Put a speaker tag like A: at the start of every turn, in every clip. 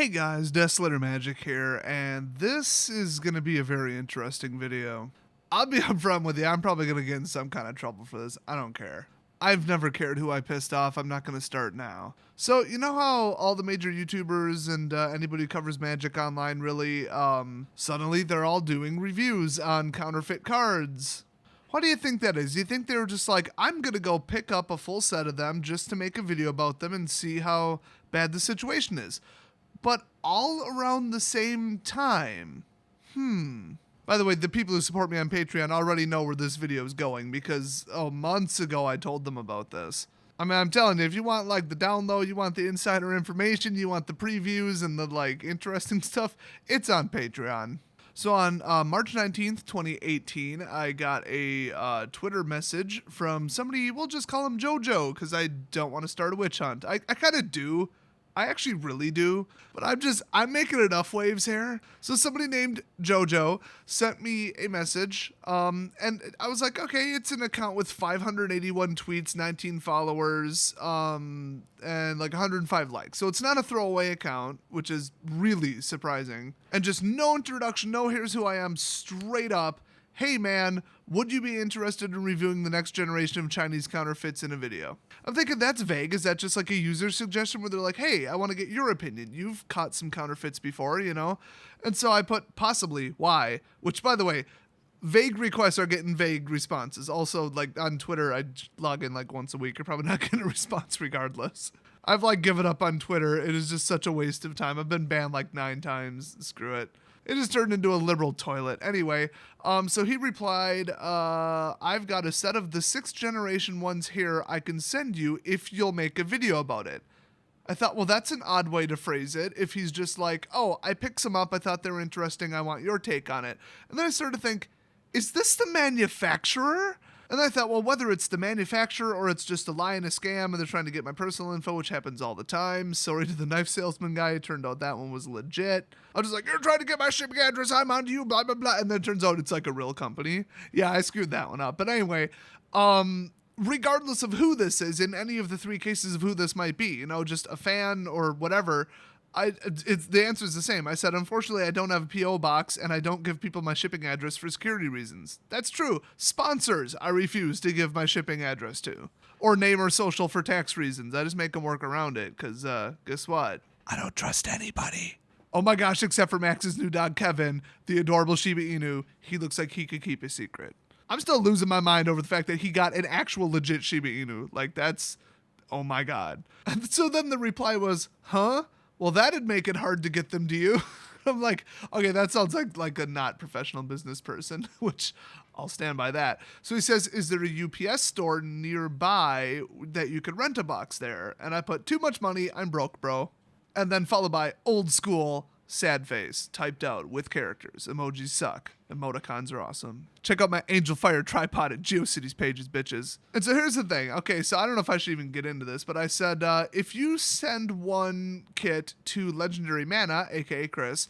A: Hey guys, Desolator Magic here, and this is going to be a very interesting video. I'll be upfront with you, I'm probably going to get in some kind of trouble for this. I don't care. I've never cared who I pissed off, I'm not going to start now. So, you know how all the major YouTubers and anybody who covers Magic online really, suddenly they're all doing reviews on counterfeit cards? Why do you think that is? You think they were just like, I'm going to go pick up a full set of them just to make a video about them and see how bad the situation is? But all around the same time. By the way, the people who support me on Patreon already know where this video is going because, months ago I told them about this. I mean, I'm telling you, if you want, like, the download, you want the insider information, you want the previews and the, like, interesting stuff, it's on Patreon. So on March 19th, 2018, I got a Twitter message from somebody, we'll just call him JoJo, because I don't want to start a witch hunt. I kind of do. I actually really do, but I'm making enough waves here. So somebody named JoJo sent me a message, and I was like, okay, it's an account with 581 tweets, 19 followers, and like 105 likes. So it's not a throwaway account, which is really surprising. And just no introduction, no here's who I am, straight up. Hey man, would you be interested in reviewing the next generation of Chinese counterfeits in a video? I'm thinking that's vague. Is that just like a user suggestion where they're like, hey, I want to get your opinion. You've caught some counterfeits before, you know? And so I put possibly why, which by the way, vague requests are getting vague responses. Also, like on Twitter, I log in like once a week. You're probably not getting a response regardless. I've like given up on Twitter. It is just such a waste of time. I've been banned like 9 times. Screw it. It has turned into a liberal toilet. Anyway, so he replied, I've got a set of the 6th generation ones here I can send you if you'll make a video about it. I thought, well, that's an odd way to phrase it. If he's just like, oh, I picked some up, I thought they were interesting, I want your take on it. And then I started to think, is this the manufacturer? And I thought, well, whether it's the manufacturer or it's just a lie and a scam and they're trying to get my personal info, which happens all the time. Sorry to the knife salesman guy. It turned out that one was legit. I was just like, you're trying to get my shipping address. I'm on to you, blah, blah, blah. And then it turns out it's like a real company. Yeah, I screwed that one up. But anyway, regardless of who this is, in any of the 3 cases of who this might be, you know, just a fan or whatever, the answer is the same. I said, unfortunately, I don't have a P.O. box, and I don't give people my shipping address for security reasons. That's true. Sponsors, I refuse to give my shipping address to. Or name or social for tax reasons. I just make them work around it, because guess what? I don't trust anybody. Oh my gosh, except for Max's new dog, Kevin, the adorable Shiba Inu. He looks like he could keep a secret. I'm still losing my mind over the fact that he got an actual legit Shiba Inu. Like, that's... oh my god. And so then the reply was, huh? Well, that'd make it hard to get them to you. I'm like, okay, that sounds like a not professional business person, which I'll stand by that. So he says, is there a UPS store nearby that you could rent a box there? And I put, too much money, I'm broke, bro. And then followed by old school, sad face, typed out with characters. Emojis suck. Emoticons are awesome. Check out my Angel Fire tripod at GeoCities pages, bitches. And so here's the thing. Okay, so I don't know if I should even get into this, but I said, if you send one kit to Legendary Mana, aka Chris,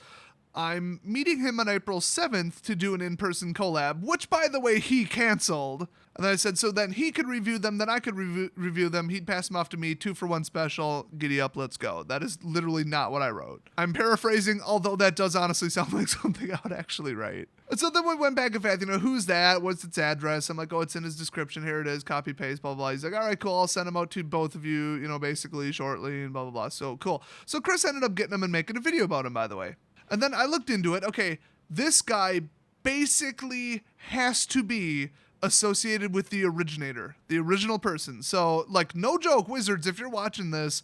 A: I'm meeting him on April 7th to do an in-person collab, which, by the way, he canceled. And then I said, so then he could review them, then I could review them. He'd pass them off to me, 2 for 1 special, giddy up, let's go. That is literally not what I wrote. I'm paraphrasing, although that does honestly sound like something I would actually write. And so then we went back and forth, you know, who's that? What's its address? I'm like, oh, it's in his description. Here it is, copy, paste, blah, blah, blah. He's like, all right, cool. I'll send them out to both of you, you know, basically shortly and blah, blah, blah. So cool. So Chris ended up getting them and making a video about him, by the way. And then I looked into it. Okay, this guy basically has to be associated with the originator, the original person. So, like, no joke, Wizards, if you're watching this,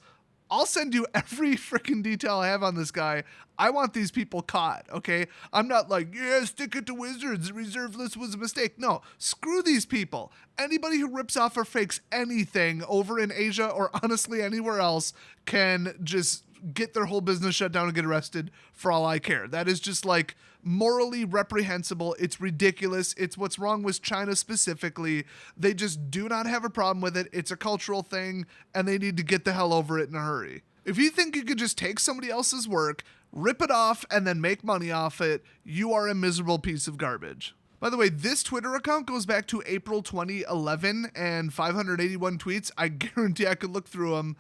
A: I'll send you every freaking detail I have on this guy. I want these people caught, okay? I'm not like, yeah, stick it to Wizards. The reserve list was a mistake. No, screw these people. Anybody who rips off or fakes anything over in Asia or honestly anywhere else can just get their whole business shut down and get arrested for all I care. That is just like morally reprehensible. It's ridiculous. It's what's wrong with China specifically. They just do not have a problem with it. It's a cultural thing and they need to get the hell over it in a hurry. If you think you could just take somebody else's work, rip it off, and then make money off it, you are a miserable piece of garbage. By the way, this Twitter account goes back to April 2011 and 581 tweets. I guarantee I could look through them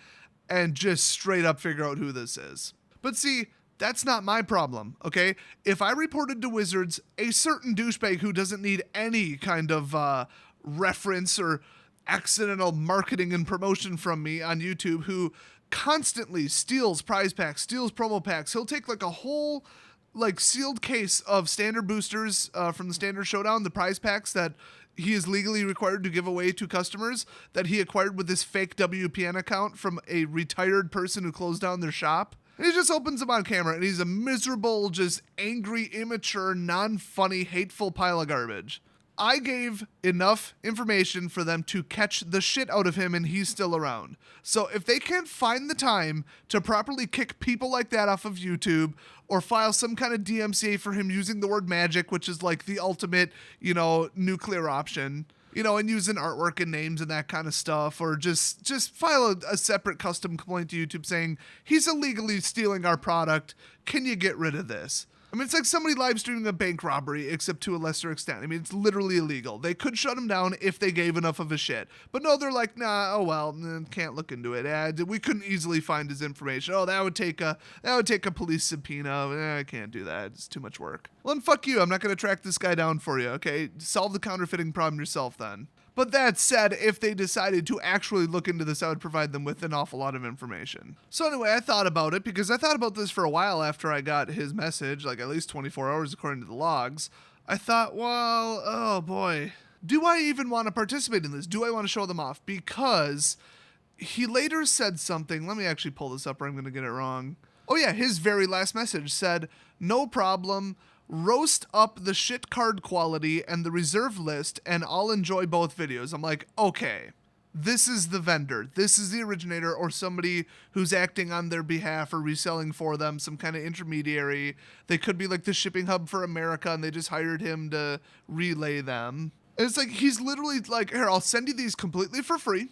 A: and just straight up figure out who this is. But see, That's not my problem, okay? If I reported to Wizards a certain douchebag who doesn't need any kind of reference or accidental marketing and promotion from me on YouTube, who constantly steals prize packs, steals promo packs, he'll take like a whole like sealed case of standard boosters from the standard showdown, the prize packs that he is legally required to give away to customers that he acquired with this fake WPN account from a retired person who closed down their shop. And he just opens them on camera, and he's a miserable, just angry, immature, non-funny, hateful pile of garbage. I gave enough information for them to catch the shit out of him, and he's still around. So if they can't find the time to properly kick people like that off of YouTube or file some kind of DMCA for him using the word magic, which is like the ultimate, nuclear option, and using artwork and names and that kind of stuff, or just file a separate custom complaint to YouTube saying, he's illegally stealing our product. Can you get rid of this? I mean, it's like somebody live streaming a bank robbery, except to a lesser extent. I mean, it's literally illegal. They could shut him down if they gave enough of a shit. But no, they're like, nah, oh well, can't look into it. We couldn't easily find his information. Oh, that would take a police subpoena. I can't do that. It's too much work. Well, then fuck you. I'm not going to track this guy down for you, okay? Solve the counterfeiting problem yourself then. But that said, if they decided to actually look into this, I would provide them with an awful lot of information. So anyway, I thought about it because I thought about this for a while after I got his message, like at least 24 hours according to the logs. I thought, well, oh boy, do I even want to participate in this? Do I want to show them off? Because he later said something. Let me actually pull this up or I'm going to get it wrong. Oh yeah, his very last message said, no problem. Roast up the shit card quality and the reserve list, and I'll enjoy both videos. I'm like, okay, this is the vendor. This is the originator or somebody who's acting on their behalf or reselling for them, some kind of intermediary. They could be like the shipping hub for America, and they just hired him to relay them. And it's like, he's literally like, here, I'll send you these completely for free.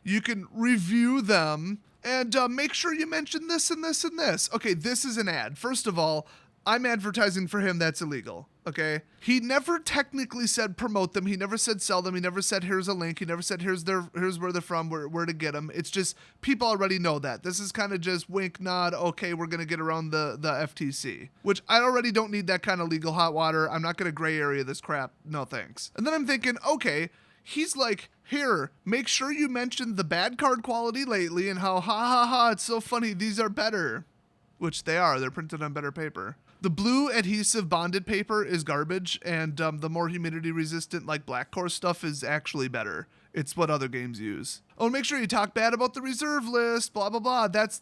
A: You can review them, and make sure you mention this and this and this. Okay, this is an ad. First of all, I'm advertising for him. That's illegal. Okay. He never technically said promote them. He never said sell them. He never said here's a link. He never said here's where they're from, where to get them. It's just people already know that. This is kind of just wink, nod. Okay, we're gonna get around the FTC, which I already don't need that kind of legal hot water. I'm not gonna gray area this crap. No thanks. And then I'm thinking, okay, he's like, here, make sure you mention the bad card quality lately and how it's so funny. These are better, which they are. They're printed on better paper. The blue adhesive bonded paper is garbage, and the more humidity resistant like black core stuff is actually better. It's what other games use. Oh, and make sure you talk bad about the reserve list, blah, blah, blah. That's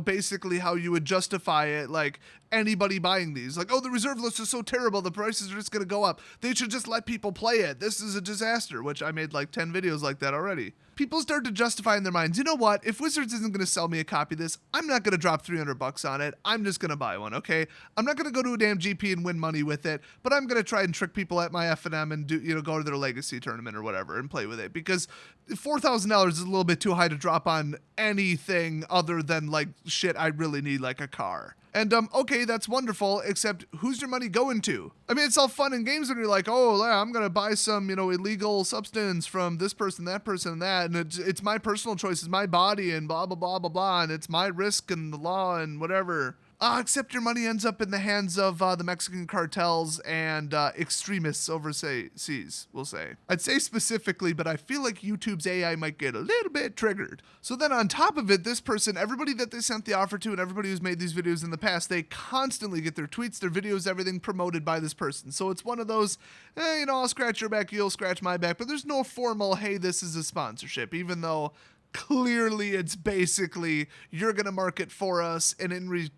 A: basically how you would justify it, like anybody buying these. Like, oh, the reserve list is so terrible, the prices are just going to go up. They should just let people play it. This is a disaster, which I made like 10 videos like that already. People start to justify in their minds, you know what? If Wizards isn't going to sell me a copy of this, I'm not going to drop $300 on it. I'm just going to buy one, okay? I'm not going to go to a damn GP and win money with it, but I'm going to try and trick people at my F&M and go to their legacy tournament or whatever and play with it, because $4,000 is a little bit too high to drop on anything other than like shit I really need, like a car. And okay, that's wonderful, except who's your money going to? I mean, it's all fun and games when you're like, oh, I'm going to buy some, illegal substance from this person, that person, and that, and it's my personal choice, it's my body, and blah, blah, blah, blah, blah, and it's my risk and the law and whatever. Except your money ends up in the hands of the Mexican cartels and extremists overseas, we'll say. I'd say specifically, but I feel like YouTube's AI might get a little bit triggered. So then on top of it, this person, everybody that they sent the offer to and everybody who's made these videos in the past, they constantly get their tweets, their videos, everything promoted by this person. So it's one of those, I'll scratch your back, you'll scratch my back, but there's no formal, hey, this is a sponsorship, even though clearly it's basically, you're going to market for us, and in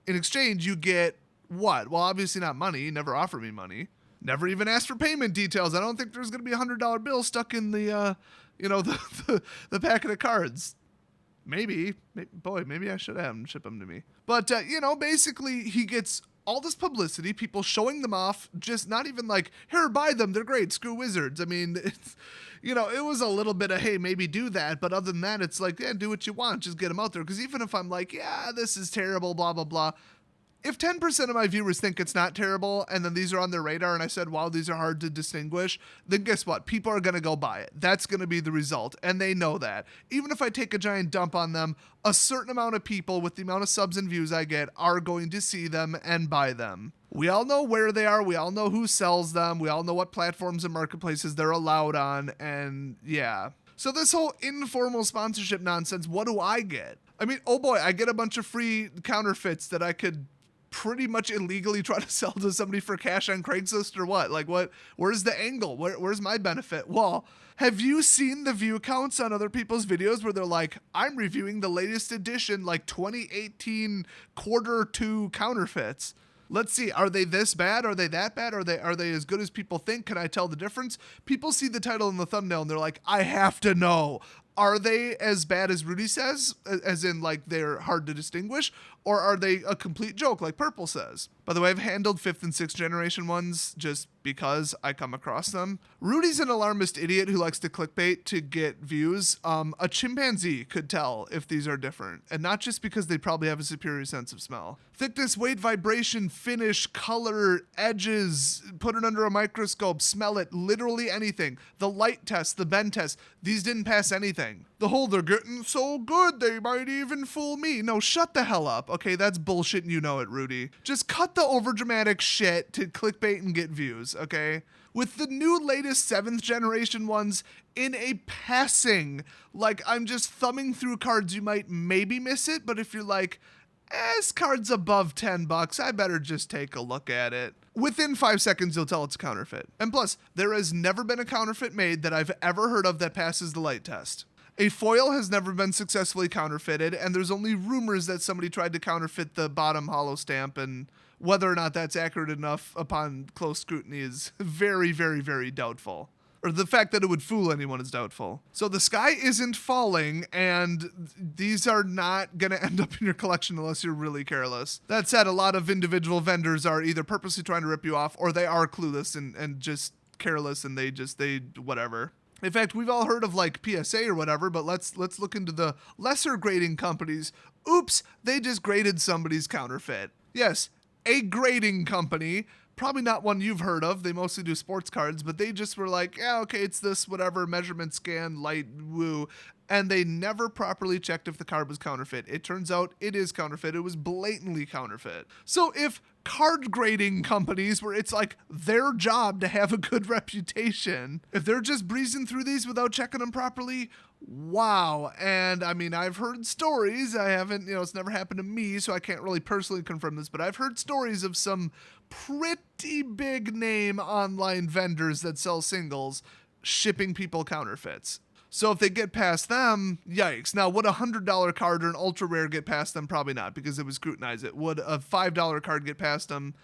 A: exchange you get what? Well, obviously not money. You never offer me money. Never even asked for payment details. I don't think there's going to be a $100 bill stuck in the the packet of cards. Maybe I should have them ship them to me. But basically he gets all this publicity, people showing them off, just not even like, here, buy them, they're great, screw Wizards. I mean, it's, it was a little bit of, hey, maybe do that, but other than that, it's like, yeah, do what you want, just get them out there. Because even if I'm like, yeah, this is terrible, blah, blah, blah, If 10% of my viewers think it's not terrible, and then these are on their radar, and I said, wow, these are hard to distinguish, then guess what? People are going to go buy it. That's going to be the result, and they know that. Even if I take a giant dump on them, a certain amount of people with the amount of subs and views I get are going to see them and buy them. We all know where they are. We all know who sells them. We all know what platforms and marketplaces they're allowed on, and yeah. So this whole informal sponsorship nonsense, what do I get? I mean, oh boy, I get a bunch of free counterfeits that I could pretty much illegally try to sell to somebody for cash on Craigslist or what? Like what? Where's the angle? Where's my benefit? Well, have you seen the view counts on other people's videos where they're like, I'm reviewing the latest edition, like 2018 Q2 counterfeits? Let's see, are they this bad? Are they that bad? Are they as good as people think? Can I tell the difference? People see the title and the thumbnail and they're like, I have to know. Are they as bad as Rudy says, as in like they're hard to distinguish, or are they a complete joke like Purple says? By the way, I've handled 5th and 6th generation ones just because I come across them. Rudy's an alarmist idiot who likes to clickbait to get views. A chimpanzee could tell if these are different, and not just because they probably have a superior sense of smell. Thickness, weight, vibration, finish, color, edges, put it under a microscope, smell it, literally anything. The light test, the bend test, these didn't pass anything. The whole, they're getting so good, they might even fool me. No, shut the hell up. Okay, that's bullshit and you know it, Rudy. Just cut the overdramatic shit to clickbait and get views, okay? With the new latest 7th generation ones in a passing, like I'm just thumbing through cards, you might maybe miss it, but if you're like, this card's above $10, I better just take a look at it. Within 5 seconds, you'll tell it's a counterfeit. And plus, there has never been a counterfeit made that I've ever heard of that passes the light test. A foil has never been successfully counterfeited, and there's only rumors that somebody tried to counterfeit the bottom hollow stamp, and whether or not that's accurate enough upon close scrutiny is very, very, very doubtful. Or the fact that it would fool anyone is doubtful. So the sky isn't falling, and these are not going to end up in your collection unless you're really careless. That said, a lot of individual vendors are either purposely trying to rip you off, or they are clueless and just careless, and they whatever. In fact, we've all heard of like PSA or whatever, but let's look into the lesser grading companies. Oops, they just graded somebody's counterfeit. Yes, a grading company, probably not one you've heard of. They mostly do sports cards, but they just were like, yeah, okay, it's this whatever measurement scan, light, woo. And they never properly checked if the card was counterfeit. It turns out it is counterfeit. It was blatantly counterfeit. So if card grading companies, where it's like their job to have a good reputation, if they're just breezing through these without checking them properly, wow. And I mean, I've heard stories. I haven't, it's never happened to me, so I can't really personally confirm this, but I've heard stories of some pretty big name online vendors that sell singles shipping people counterfeits. So if they get past them, yikes. Now, would a $100 card or an ultra rare get past them? Probably not, because it would scrutinize it. Would a $5 card get past them?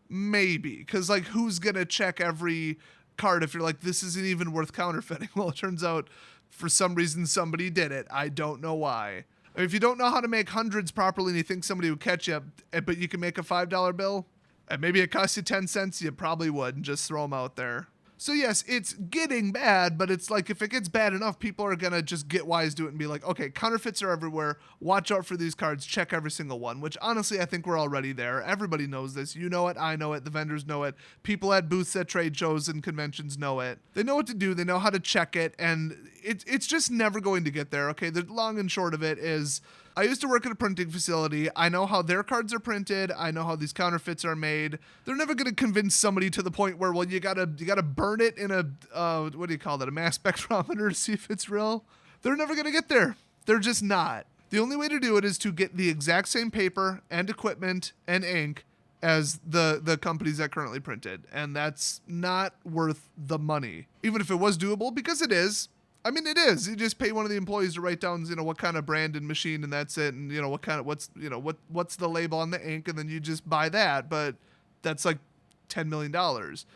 A: Maybe, because like who's going to check every card if you're like, this isn't even worth counterfeiting? Well, it turns out for some reason somebody did it. I don't know why. I mean, if you don't know how to make hundreds properly and you think somebody would catch you, but you can make a $5 bill, and maybe it costs you 10 cents, you probably would, and just throw them out there. So yes, it's getting bad, but it's like if it gets bad enough, people are going to just get wise to it and be like, okay, counterfeits are everywhere. Watch out for these cards. Check every single one, which honestly, I think we're already there. Everybody knows this. You know it. I know it. The vendors know it. People at booths at trade shows and conventions know it. They know what to do. They know how to check it. And it's just never going to get there. Okay. The long and short of it is, I used to work at a printing facility. I know how their cards are printed. I know how these counterfeits are made. They're never going to convince somebody to the point where, well, you gotta burn it in a, what do you call that? A mass spectrometer to see if it's real. They're never going to get there. They're just not. The only way to do it is to get the exact same paper and equipment and ink as the companies that currently print it. And that's not worth the money. Even if it was doable, because it is. I mean, it is. You just pay one of the employees to write down, what kind of brand and machine, and that's it. And what's the label on the ink, and then you just buy that. But that's like $10 million.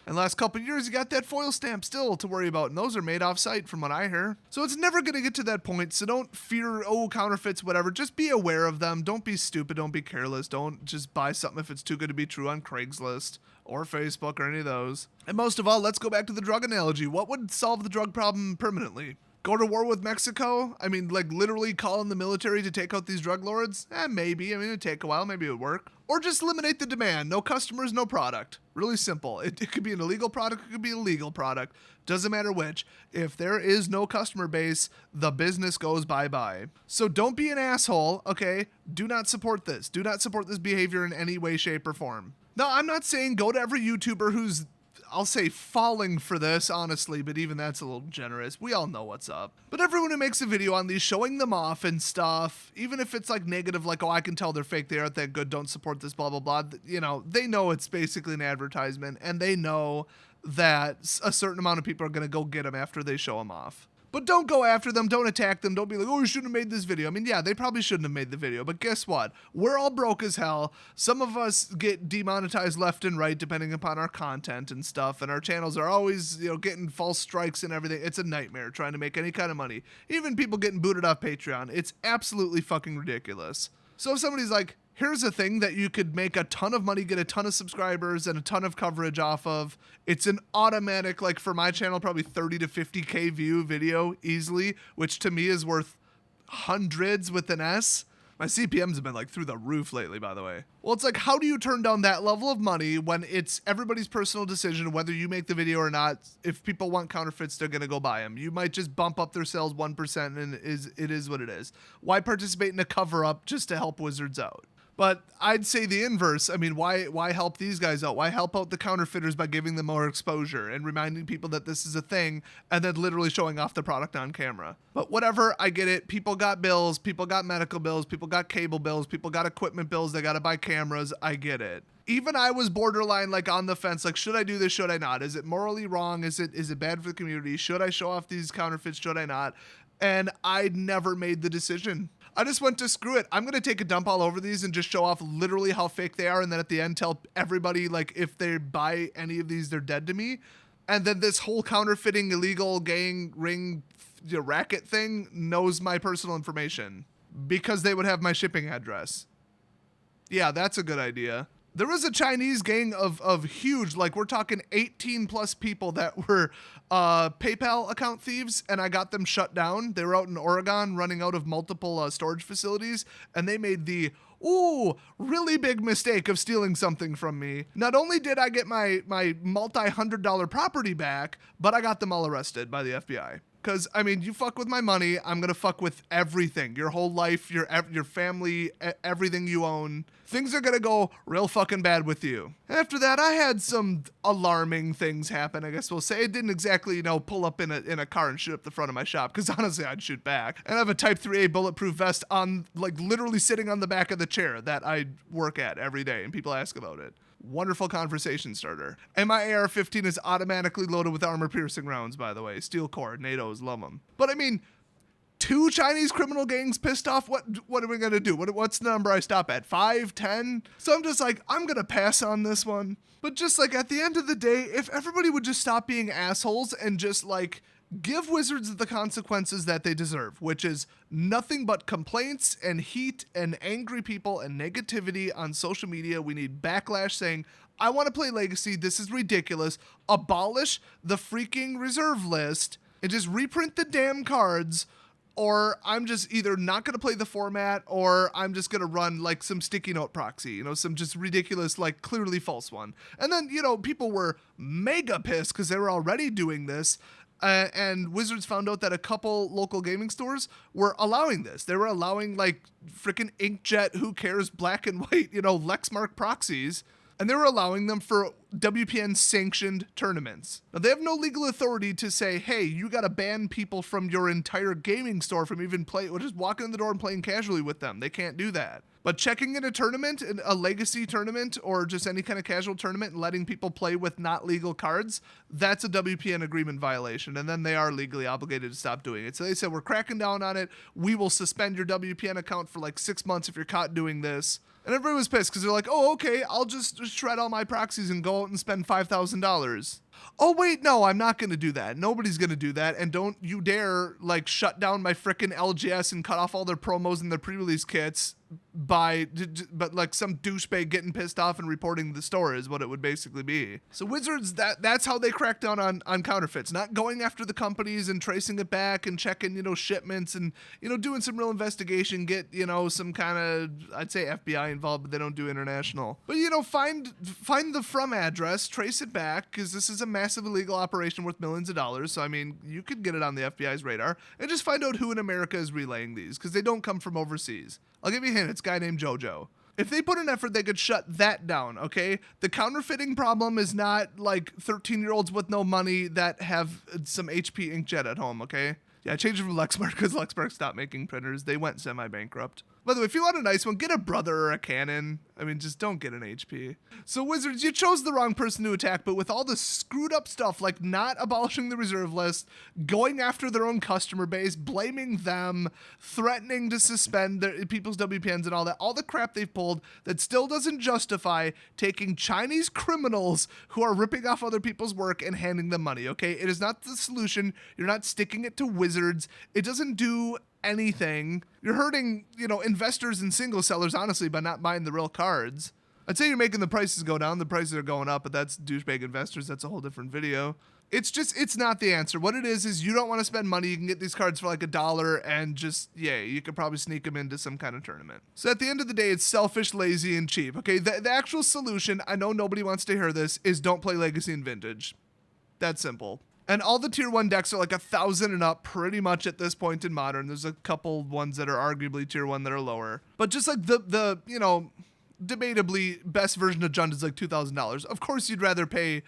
A: And last couple of years, you got that foil stamp still to worry about, and those are made off-site from what I hear. So it's never going to get to that point. So don't fear, counterfeits, whatever. Just be aware of them. Don't be stupid. Don't be careless. Don't just buy something if it's too good to be true on Craigslist or Facebook or any of those. And most of all, let's go back to the drug analogy. What would solve the drug problem permanently? Go to war with Mexico? I mean, like literally call in the military to take out these drug lords? Maybe. I mean, it'd take a while. Maybe it would work. Or just eliminate the demand. No customers, no product. Really simple. It could be an illegal product. It could be a legal product. Doesn't matter which. If there is no customer base, the business goes bye-bye. So don't be an asshole, okay? Do not support this. Do not support this behavior in any way, shape, or form. Now, I'm not saying go to every YouTuber who's, I'll say, falling for this, honestly, but even that's a little generous. We all know what's up. But everyone who makes a video on these, showing them off and stuff, even if it's like negative, like, oh, I can tell they're fake, they aren't that good, don't support this, blah, blah, blah, you know, they know it's basically an advertisement, and they know that a certain amount of people are going to go get them after they show them off. But don't go after them, don't attack them, don't be like, oh, you shouldn't have made this video. I mean, yeah, they probably shouldn't have made the video, but guess what? We're all broke as hell. Some of us get demonetized left and right depending upon our content and stuff, and our channels are always, you know, getting false strikes and everything. It's a nightmare trying to make any kind of money. Even people getting booted off Patreon. It's absolutely fucking ridiculous. So if somebody's like, here's a thing that you could make a ton of money, get a ton of subscribers, and a ton of coverage off of. It's an automatic, like for my channel, probably 30 to 50K view video easily, which to me is worth hundreds with an S. My CPMs have been like through the roof lately, by the way. Well, it's like, how do you turn down that level of money when it's everybody's personal decision whether you make the video or not? If people want counterfeits, they're going to go buy them. You might just bump up their sales 1% and it is what it is. Why participate in a cover-up just to help Wizards out? But I'd say the inverse. I mean, why help these guys out? Why help out the counterfeiters by giving them more exposure and reminding people that this is a thing and then literally showing off the product on camera? But whatever, I get it. People got bills, people got medical bills, people got cable bills, people got equipment bills, they got to buy cameras. I get it. Even I was borderline, like on the fence, like, should I do this, should I not? Is it morally wrong? Is it bad for the community? Should I show off these counterfeits, should I not? And I never made the decision. I just went to screw it. I'm going to take a dump all over these and just show off literally how fake they are. And then at the end, tell everybody, like, if they buy any of these, they're dead to me. And then this whole counterfeiting, illegal gang ring racket thing knows my personal information because they would have my shipping address. Yeah, that's a good idea. There was a Chinese gang of huge, like we're talking 18 plus people that were PayPal account thieves, and I got them shut down. They were out in Oregon running out of multiple storage facilities, and they made the really big mistake of stealing something from me. Not only did I get my multi-$100 property back, but I got them all arrested by the FBI. Because, I mean, you fuck with my money, I'm going to fuck with everything. Your whole life, your family, everything you own. Things are going to go real fucking bad with you. After that, I had some alarming things happen, I guess we'll say. It didn't exactly, you know, pull up in a car and shoot up the front of my shop. Because honestly, I'd shoot back. And I have a Type 3A bulletproof vest on, like, literally sitting on the back of the chair that I work at every day. And people ask about it. Wonderful conversation starter. And my AR-15 is automatically loaded with armor-piercing rounds, by the way. Steel core, NATOs, love them. But I mean, 2 Chinese criminal gangs pissed off? What are we going to do? What's the number I stop at? 5, 10? So I'm just like, I'm going to pass on this one. But just like at the end of the day, if everybody would just stop being assholes and just like give Wizards the consequences that they deserve, which is nothing but complaints and heat and angry people and negativity on social media. We need backlash saying, I want to play Legacy. This is ridiculous. Abolish the freaking reserve list and just reprint the damn cards, or I'm just either not going to play the format or I'm just going to run like some sticky note proxy, you know, some just ridiculous, like clearly false one. And then, you know, people were mega pissed because they were already doing this. And Wizards found out that a couple local gaming stores were allowing this. They were allowing like freaking inkjet, who cares, black and white, you know, Lexmark proxies. And they were allowing them for WPN sanctioned tournaments. Now they have no legal authority to say, hey, you got to ban people from your entire gaming store from even or just walking in the door and playing casually with them. They can't do that. But checking in a tournament, a Legacy tournament, or just any kind of casual tournament and letting people play with not legal cards, that's a WPN agreement violation. And then they are legally obligated to stop doing it. So they said, we're cracking down on it. We will suspend your WPN account for like 6 months if you're caught doing this. And everybody was pissed because they're like, oh, okay, I'll just shred all my proxies and go out and spend $5,000. Oh wait, no, I'm not gonna do that. Nobody's gonna do that, and don't you dare like shut down my frickin' LGS and cut off all their promos and their pre-release kits but like some douchebag getting pissed off and reporting the store is what it would basically be. So Wizards, that's how they crack down on counterfeits, not going after the companies and tracing it back and checking, shipments and, doing some real investigation, get, some kind of, I'd say FBI involved, but they don't do international. But, find the from address, trace it back, because this is a massive illegal operation worth millions of dollars. So, I mean, you could get it on the FBI's radar and just find out who in America is relaying these, because they don't come from overseas. I'll give you a hint, it's a guy named JoJo. If they put an effort, they could shut that down, okay? The counterfeiting problem is not like 13-year-olds with no money that have some HP inkjet at home, okay? Yeah, I changed it from Lexmark because Lexmark stopped making printers. They went semi-bankrupt. By the way, if you want a nice one, get a Brother or a Canon. I mean, just don't get an HP. So Wizards, you chose the wrong person to attack, but with all the screwed up stuff like not abolishing the reserve list, going after their own customer base, blaming them, threatening to suspend their people's WPNs and all the crap they've pulled, that still doesn't justify taking Chinese criminals who are ripping off other people's work and handing them money, okay? It is not the solution. You're not sticking it to Wizards. It doesn't do anything. You're hurting, investors and single sellers, honestly, by not buying the real cards. I'd say you're making the prices go down. The prices are going up, but that's douchebag investors. That's a whole different video. It's not the answer. What it is you don't want to spend money. You can get these cards for like $1 and just, you could probably sneak them into some kind of tournament. So at the end of the day, it's selfish, lazy, and cheap. Okay, the actual solution, I know nobody wants to hear this, is don't play Legacy and Vintage. That's simple. And all the tier 1 decks are like 1,000 and up pretty much at this point in Modern. There's a couple ones that are arguably tier 1 that are lower. But just like the debatably best version of Jund is like $2,000. Of course you'd rather pay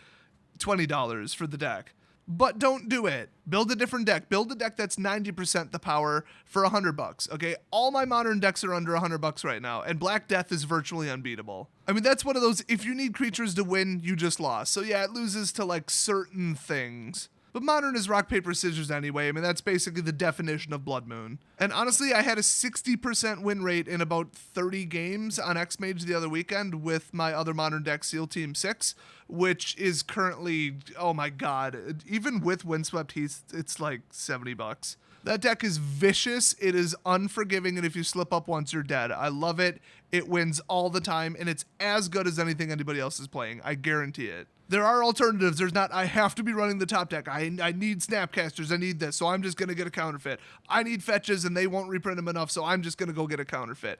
A: $20 for the deck. But don't do it. Build a different deck. Build a deck that's 90% the power for $100. Okay, all my Modern decks are under $100 right now, and Black Death is virtually unbeatable. I mean, that's one of those, if you need creatures to win, you just lost. So yeah, it loses to like certain things. But Modern is rock, paper, scissors anyway. I mean, that's basically the definition of Blood Moon. And honestly, I had a 60% win rate in about 30 games on X-Mage the other weekend with my other Modern deck, SEAL Team 6, which is currently, oh my god, even with Windswept Heath, it's like $70. That deck is vicious, it is unforgiving, and if you slip up once, you're dead. I love it. It wins all the time, and it's as good as anything anybody else is playing. I guarantee it. There are alternatives. There's not, I have to be running the top deck. I need Snapcasters. I need this, so I'm just going to get a Counterfeit. I need fetches, and they won't reprint them enough, so I'm just going to go get a Counterfeit.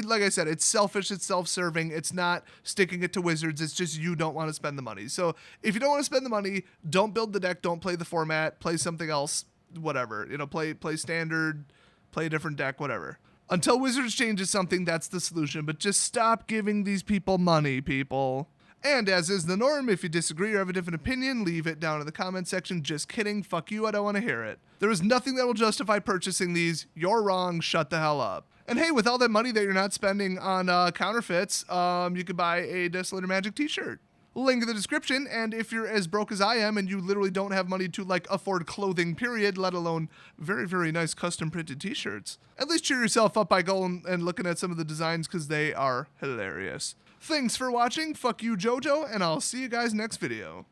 A: Like I said, it's selfish, it's self-serving, it's not sticking it to Wizards, it's just you don't want to spend the money. So if you don't want to spend the money, don't build the deck, don't play the format, play something else, whatever. Play standard, play a different deck, whatever. Until Wizards changes something, that's the solution, but just stop giving these people money, people. And as is the norm, if you disagree or have a different opinion, leave it down in the comment section. Just kidding. Fuck you. I don't want to hear it. There is nothing that will justify purchasing these. You're wrong. Shut the hell up. And hey, with all that money that you're not spending on counterfeits, you could buy a Desolator Magic t-shirt. Link in the description. And if you're as broke as I am and you literally don't have money to like afford clothing, period, let alone very, very nice custom printed t-shirts, at least cheer yourself up by going and looking at some of the designs because they are hilarious. Thanks for watching, fuck you JoJo, and I'll see you guys next video.